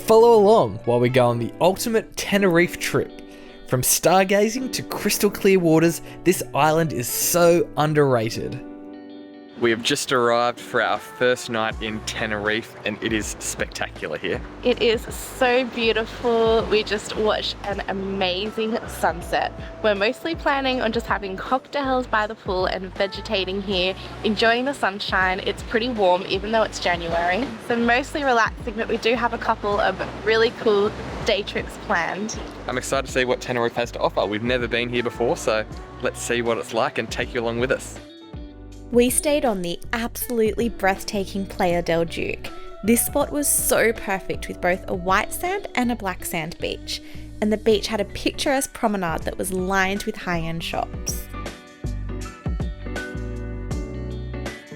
Follow along while we go on the ultimate Tenerife trip. From stargazing to crystal clear waters, this island is so underrated. We have just arrived for our first night in Tenerife and it is spectacular here. It is so beautiful. We just watched an amazing sunset. We're mostly planning on just having cocktails by the pool and vegetating here, enjoying the sunshine. It's pretty warm even though it's January. So mostly relaxing, but we do have a couple of really cool day trips planned. I'm excited to see what Tenerife has to offer. We've never been here before, so let's see what it's like and take you along with us. We stayed on the absolutely breathtaking Playa del Duque. This spot was so perfect with both a white sand and a black sand beach, and the beach had a picturesque promenade that was lined with high-end shops.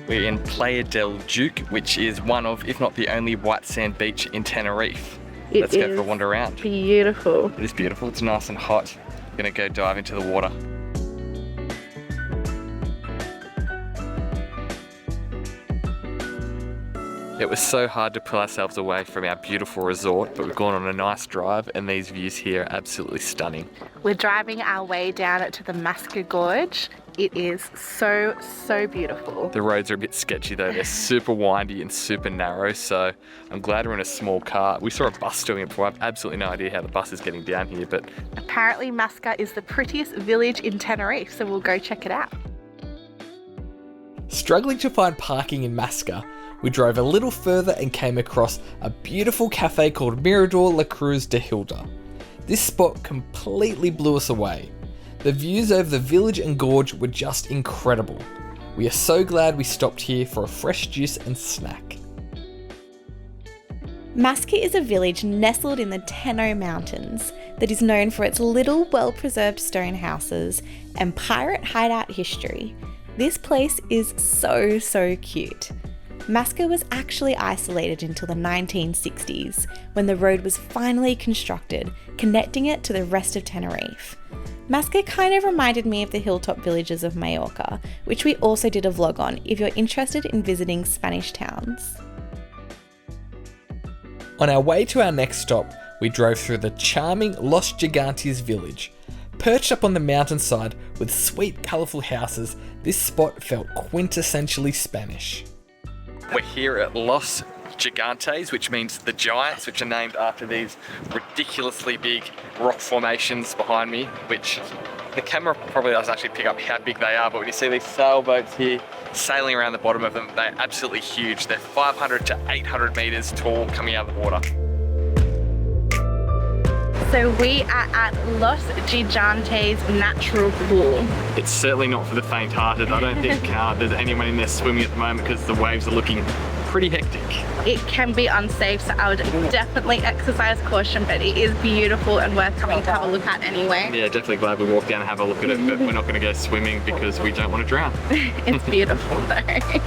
We're in Playa del Duque, which is one of, if not the only, white sand beach in Tenerife. Let's go for a wander around. Beautiful. It is beautiful, it's nice and hot. I'm gonna go dive into the water. It was so hard to pull ourselves away from our beautiful resort, but we've gone on a nice drive and these views here are absolutely stunning. We're driving our way down to the Masca Gorge. It is so, so beautiful. The roads are a bit sketchy though. They're super windy and super narrow, so I'm glad we're in a small car. We saw a bus doing it before. I have absolutely no idea how the bus is getting down here, but... Apparently Masca is the prettiest village in Tenerife, so we'll go check it out. Struggling to find parking in Masca, we drove a little further and came across a beautiful cafe called Mirador La Cruz de Hilda. This spot completely blew us away. The views over the village and gorge were just incredible. We are so glad we stopped here for a fresh juice and snack. Masca is a village nestled in the Tenerife Mountains that is known for its little well-preserved stone houses and pirate hideout history. This place is so cute. Masca was actually isolated until the 1960s, when the road was finally constructed, connecting it to the rest of Tenerife. Masca kind of reminded me of the hilltop villages of Mallorca, which we also did a vlog on if you're interested in visiting Spanish towns. On our way to our next stop, we drove through the charming Los Gigantes village. Perched up on the mountainside with sweet colourful houses, this spot felt quintessentially Spanish. We're here at Los Gigantes, which means the giants, which are named after these ridiculously big rock formations behind me, which the camera probably doesn't actually pick up how big they are, but when you see these sailboats here sailing around the bottom of them, they're absolutely huge. They're 500 to 800 metres tall coming out of the water. So we are at Los Gigantes Natural Pool. It's certainly not for the faint-hearted. I don't think there's anyone in there swimming at the moment because the waves are looking pretty hectic. It can be unsafe, so I would definitely exercise caution, but it is beautiful and worth coming to have a look at anyway. Yeah, definitely glad we walked down and have a look at it, but we're not going to go swimming because we don't want to drown. It's beautiful though.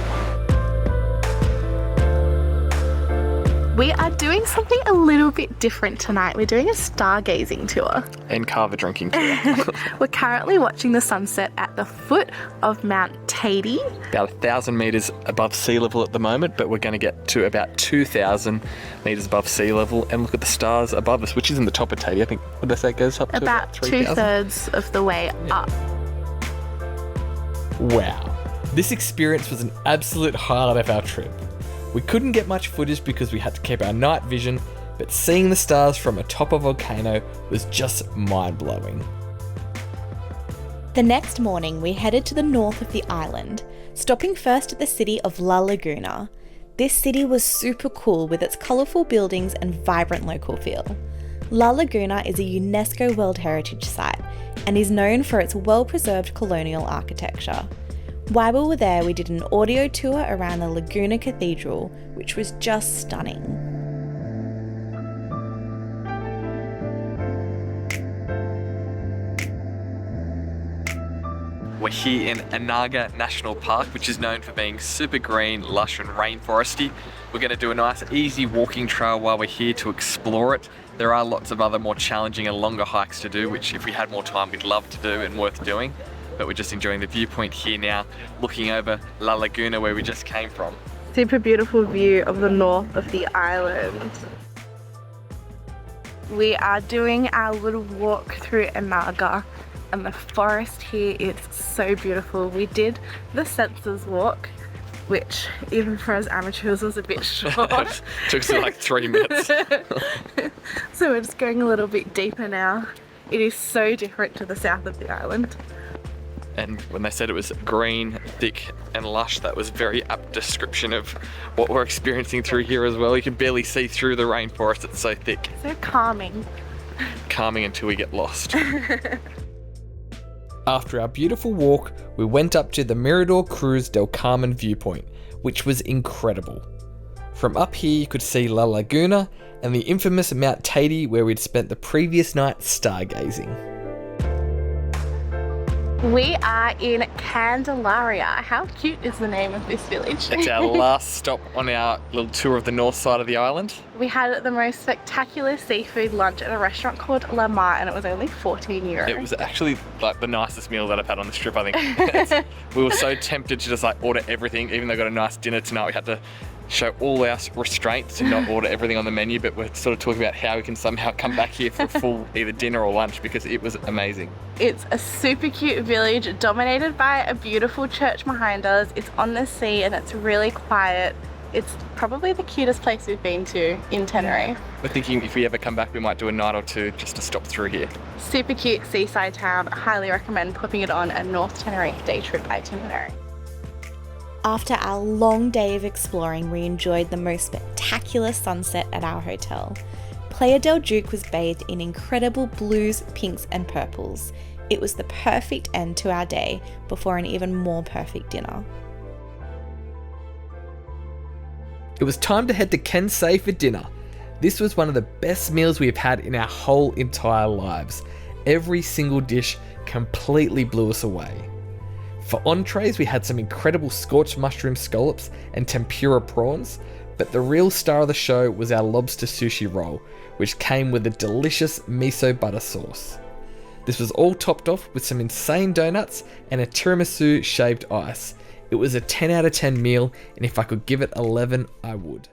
We are doing something a little bit different tonight. We're doing a stargazing tour. And carver drinking tour. We're currently watching the sunset at the foot of Mount Teide. About 1,000 metres above sea level at the moment, but we're going to get to about 2,000 metres above sea level and look at the stars above us, which is in the top of Teide. I think, what did they say, it goes up to about 3,000? 2/3 of the way up. Wow. This experience was an absolute highlight of our trip. We couldn't get much footage because we had to keep our night vision, but seeing the stars from atop a volcano was just mind-blowing. The next morning, we headed to the north of the island, stopping first at the city of La Laguna. This city was super cool with its colourful buildings and vibrant local feel. La Laguna is a UNESCO World Heritage Site and is known for its well-preserved colonial architecture. While we were there, we did an audio tour around the Laguna Cathedral, which was just stunning. We're here in Anaga National Park, which is known for being super green, lush and rainforesty. We're going to do a nice easy walking trail while we're here to explore it. There are lots of other more challenging and longer hikes to do, which if we had more time we'd love to do and worth doing. But we're just enjoying the viewpoint here now, looking over La Laguna where we just came from. Super beautiful view of the north of the island. We are doing our little walk through Anaga, and the forest here is so beautiful. We did the census walk, which even for us amateurs was a bit short. Took us like 3 minutes. So we're just going a little bit deeper now. It is so different to the south of the island. And when they said it was green, thick and lush, that was very apt description of what we're experiencing through here as well. You can barely see through the rainforest, it's so thick. So calming. Calming until we get lost. After our beautiful walk, we went up to the Mirador Cruz del Carmen viewpoint, which was incredible. From up here you could see La Laguna and the infamous Mount Teide where we'd spent the previous night stargazing. We are in Candelaria. How cute is the name of this village? It's our last stop on our little tour of the north side of the island. We had the most spectacular seafood lunch at a restaurant called La Mar, and it was only €14. It was actually like the nicest meal that I've had on this trip, I think. We were so tempted to just like order everything, even though we got a nice dinner tonight. We had to show all our restraints to not order everything on the menu, but we're sort of talking about how we can somehow come back here for a full either dinner or lunch because it was amazing. It's a super cute village dominated by a beautiful church behind us. It's on the sea and it's really quiet. It's probably the cutest place we've been to in Tenerife. We're thinking if we ever come back we might do a night or two just to stop through here. Super cute seaside town. Highly recommend popping it on a North Tenerife day trip itinerary. After our long day of exploring, we enjoyed the most spectacular sunset at our hotel. Playa del Duque was bathed in incredible blues, pinks and purples. It was the perfect end to our day before an even more perfect dinner. It was time to head to Kensei for dinner. This was one of the best meals we have had in our whole entire lives. Every single dish completely blew us away. For entrees, we had some incredible scorched mushroom scallops and tempura prawns, but the real star of the show was our lobster sushi roll, which came with a delicious miso butter sauce. This was all topped off with some insane donuts and a tiramisu shaved ice. It was a 10 out of 10 meal, and if I could give it 11, I would.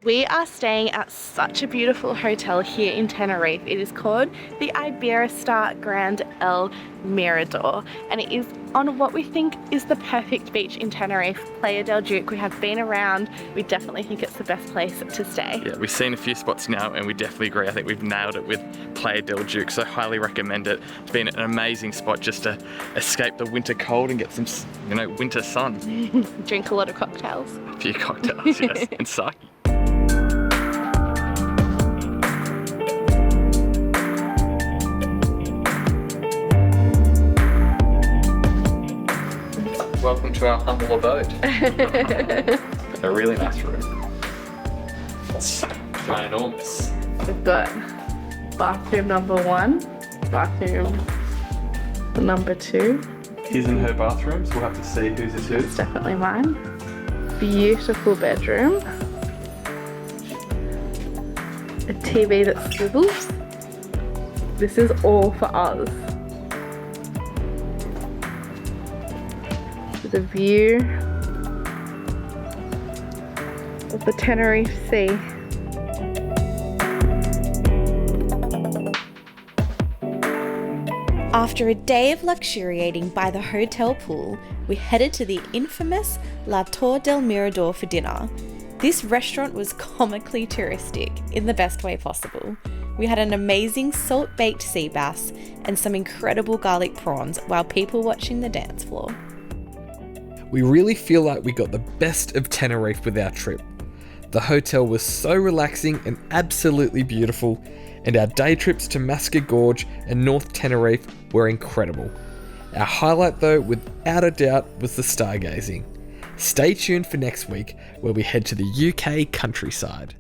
We are staying at such a beautiful hotel here in Tenerife. It is called the Iberostar Grand El Mirador, and it is on what we think is the perfect beach in Tenerife, Playa del Duque. We have been around. We definitely think it's the best place to stay. Yeah, we've seen a few spots now and we definitely agree. I think we've nailed it with Playa del Duque, so highly recommend it. It's been an amazing spot just to escape the winter cold and get some, winter sun. Drink a lot of cocktails. A few cocktails, yes, and sake. Welcome to our humble abode. A really nice room. It's ginormous. We've got bathroom number 1, bathroom number 2. His and her bathrooms. We'll have to see whose is whose. It's definitely mine. Beautiful bedroom. A TV that swivels. This is all for us. With a view of the Tenerife Sea. After a day of luxuriating by the hotel pool, we headed to the infamous La Torre del Mirador for dinner. This restaurant was comically touristic in the best way possible. We had an amazing salt-baked sea bass and some incredible garlic prawns while people watching the dance floor. We really feel like we got the best of Tenerife with our trip. The hotel was so relaxing and absolutely beautiful, and our day trips to Masca Gorge and North Tenerife were incredible. Our highlight though, without a doubt, was the stargazing. Stay tuned for next week where we head to the UK countryside.